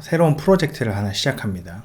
새로운 프로젝트를 하나 시작합니다.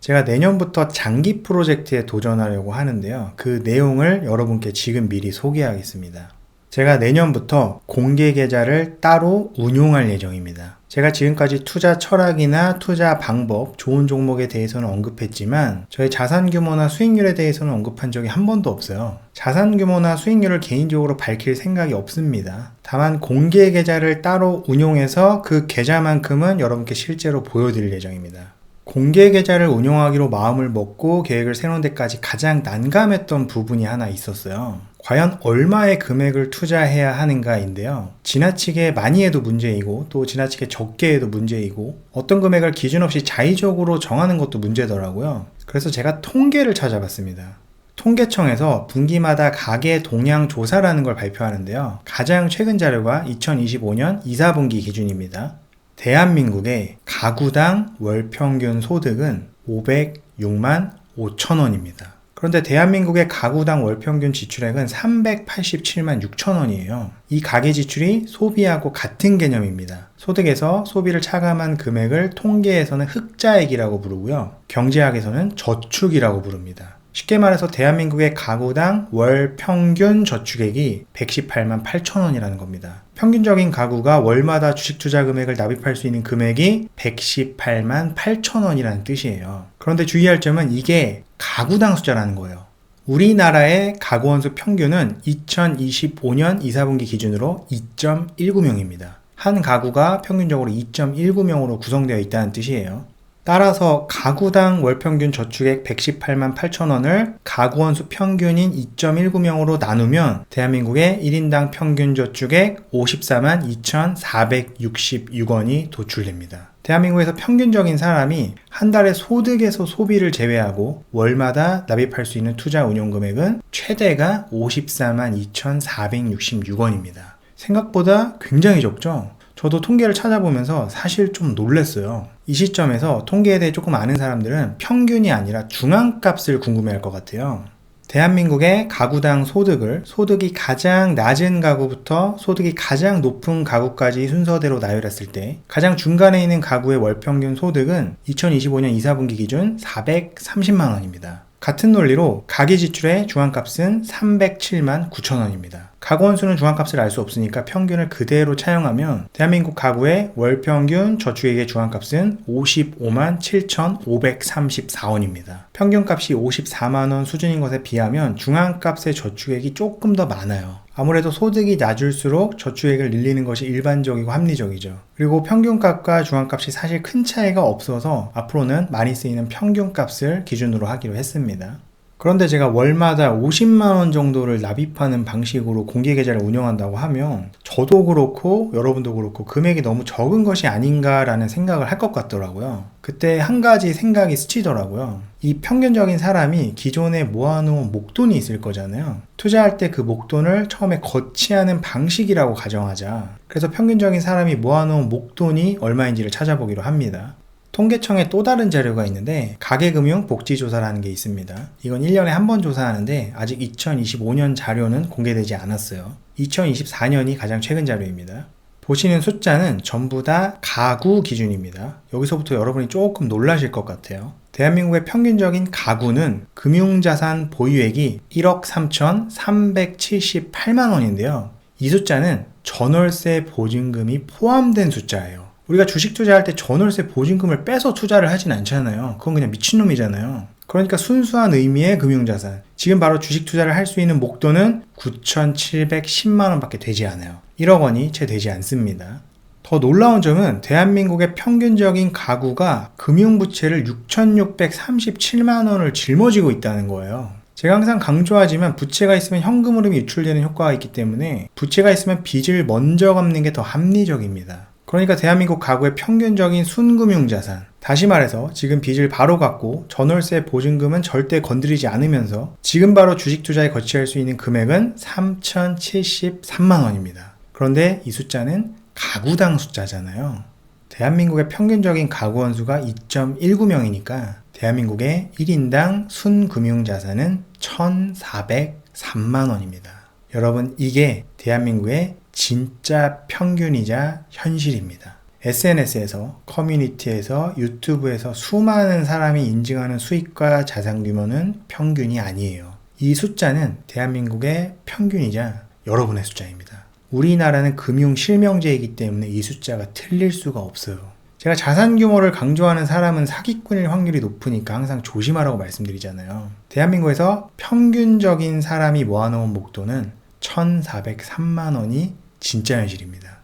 제가 내년부터 장기 프로젝트에 도전하려고 하는데요. 그 내용을 여러분께 지금 미리 소개하겠습니다. 제가 내년부터 공개 계좌를 따로 운용할 예정입니다. 제가 지금까지 투자 철학이나 투자 방법, 좋은 종목에 대해서는 언급했지만 저의 자산 규모나 수익률에 대해서는 언급한 적이 한 번도 없어요. 자산 규모나 수익률을 개인적으로 밝힐 생각이 없습니다. 다만 공개 계좌를 따로 운용해서 그 계좌만큼은 여러분께 실제로 보여드릴 예정입니다. 공개 계좌를 운용하기로 마음을 먹고 계획을 세우는 데까지 가장 난감했던 부분이 하나 있었어요. 과연 얼마의 금액을 투자해야 하는가인데요. 지나치게 많이 해도 문제이고 또 지나치게 적게 해도 문제이고 어떤 금액을 기준 없이 자의적으로 정하는 것도 문제더라고요. 그래서 제가 통계를 찾아봤습니다. 통계청에서 분기마다 가계 동향 조사라는 걸 발표하는데요. 가장 최근 자료가 2025년 2, 4분기 기준입니다. 대한민국의 가구당 월평균 소득은 506만 5천 원입니다. 그런데 대한민국의 가구당 월평균 지출액은 387만 6천 원이에요. 이 가계 지출이 소비하고 같은 개념입니다. 소득에서 소비를 차감한 금액을 통계에서는 흑자액이라고 부르고요. 경제학에서는 저축이라고 부릅니다. 쉽게 말해서 대한민국의 가구당 월 평균 저축액이 118만 8천 원이라는 겁니다. 평균적인 가구가 월마다 주식 투자 금액을 납입할 수 있는 금액이 118만 8천 원이라는 뜻이에요. 그런데 주의할 점은 이게 가구당 숫자라는 거예요. 우리나라의 가구 원수 평균은 2025년 2, 4분기 기준으로 2.19명입니다. 한 가구가 평균적으로 2.19명으로 구성되어 있다는 뜻이에요. 따라서 가구당 월평균 저축액 118만 8천 원을 가구원수 평균인 2.19명으로 나누면 대한민국의 1인당 평균 저축액 54만 2,466원이 도출됩니다. 대한민국에서 평균적인 사람이 한 달에 소득에서 소비를 제외하고 월마다 납입할 수 있는 투자 운용 금액은 최대가 54만 2,466원입니다. 생각보다 굉장히 적죠? 저도 통계를 찾아보면서 사실 좀 놀랐어요. 이 시점에서 통계에 대해 조금 아는 사람들은 평균이 아니라 중앙값을 궁금해할 것 같아요. 대한민국의 가구당 소득이 가장 낮은 가구부터 소득이 가장 높은 가구까지 순서대로 나열했을 때 가장 중간에 있는 가구의 월평균 소득은 2025년 2, 4분기 기준 430만 원입니다. 같은 논리로 가계 지출의 중앙값은 307만 9천 원입니다. 가구 원수는 중앙값을 알 수 없으니까 평균을 그대로 차용하면 대한민국 가구의 월평균 저축액의 중앙값은 55만 7,534원입니다. 평균값이 54만 원 수준인 것에 비하면 중앙값의 저축액이 조금 더 많아요. 아무래도 소득이 낮을수록 저축액을 늘리는 것이 일반적이고 합리적이죠. 그리고 평균값과 중앙값이 사실 큰 차이가 없어서 앞으로는 많이 쓰이는 평균값을 기준으로 하기로 했습니다. 그런데 제가 월마다 50만 원 정도를 납입하는 방식으로 공개 계좌를 운영한다고 하면 저도 그렇고 여러분도 그렇고 금액이 너무 적은 것이 아닌가라는 생각을 할 것 같더라고요. 그때 한 가지 생각이 스치더라고요. 이 평균적인 사람이 기존에 모아놓은 목돈이 있을 거잖아요. 투자할 때 그 목돈을 처음에 거치하는 방식이라고 가정하자. 그래서 평균적인 사람이 모아놓은 목돈이 얼마인지를 찾아보기로 합니다. 통계청에 또 다른 자료가 있는데 가계금융 복지조사라는 게 있습니다. 이건 1년에 한 번 조사하는데 아직 2025년 자료는 공개되지 않았어요. 2024년이 가장 최근 자료입니다. 보시는 숫자는 전부 다 가구 기준입니다. 여기서부터 여러분이 조금 놀라실 것 같아요. 대한민국의 평균적인 가구는 금융자산 보유액이 1억 3,378만 원인데요. 이 숫자는 전월세 보증금이 포함된 숫자예요. 우리가 주식 투자할 때 전월세 보증금을 빼서 투자를 하진 않잖아요. 그건 그냥 미친놈이잖아요. 그러니까 순수한 의미의 금융자산. 지금 바로 주식 투자를 할 수 있는 목돈은 9,710만 원밖에 되지 않아요. 1억 원이 채 되지 않습니다. 더 놀라운 점은 대한민국의 평균적인 가구가 금융부채를 6,637만 원을 짊어지고 있다는 거예요. 제가 항상 강조하지만 부채가 있으면 현금 흐름이 유출되는 효과가 있기 때문에 부채가 있으면 빚을 먼저 갚는 게 더 합리적입니다. 그러니까 대한민국 가구의 평균적인 순금융자산, 다시 말해서 지금 빚을 바로 갚고 전월세 보증금은 절대 건드리지 않으면서 지금 바로 주식 투자에 거치할 수 있는 금액은 3,073만 원입니다. 그런데 이 숫자는 가구당 숫자잖아요. 대한민국의 평균적인 가구 원수가 2.19명이니까 대한민국의 1인당 순금융자산은 1,403만 원입니다. 여러분, 이게 대한민국의 진짜 평균이자 현실입니다. SNS에서, 커뮤니티에서, 유튜브에서 수많은 사람이 인증하는 수익과 자산 규모는 평균이 아니에요. 이 숫자는 대한민국의 평균이자 여러분의 숫자입니다. 우리나라는 금융 실명제이기 때문에 이 숫자가 틀릴 수가 없어요. 제가 자산 규모를 강조하는 사람은 사기꾼일 확률이 높으니까 항상 조심하라고 말씀드리잖아요. 대한민국에서 평균적인 사람이 모아놓은 목돈은 1,403만 원이 진짜 현실입니다.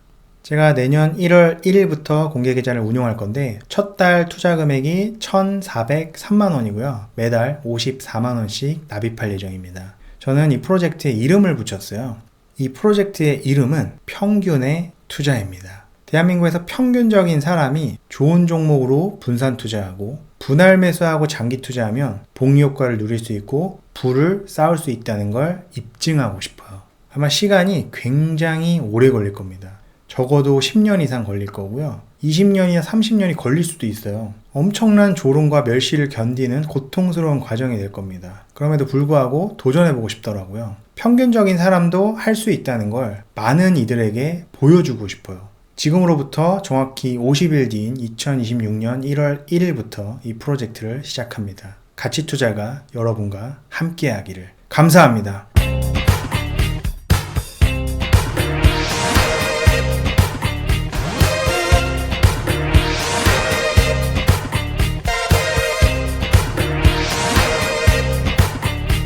제가 내년 1월 1일부터 공개계좌를 운용할 건데 첫 달 투자 금액이 1,403만 원이고요. 매달 54만 원씩 납입할 예정입니다. 저는 이 프로젝트에 이름을 붙였어요. 이 프로젝트의 이름은 평균의 투자입니다. 대한민국에서 평균적인 사람이 좋은 종목으로 분산 투자하고 분할 매수하고 장기 투자하면 복리 효과를 누릴 수 있고 부를 쌓을 수 있다는 걸 입증하고 싶어요. 아마 시간이 굉장히 오래 걸릴 겁니다. 적어도 10년 이상 걸릴 거고요. 20년이나 30년이 걸릴 수도 있어요. 엄청난 조롱과 멸시를 견디는 고통스러운 과정이 될 겁니다. 그럼에도 불구하고 도전해보고 싶더라고요. 평균적인 사람도 할 수 있다는 걸 많은 이들에게 보여주고 싶어요. 지금으로부터 정확히 50일 뒤인 2026년 1월 1일부터 이 프로젝트를 시작합니다. 가치투자가 여러분과 함께하기를. 감사합니다.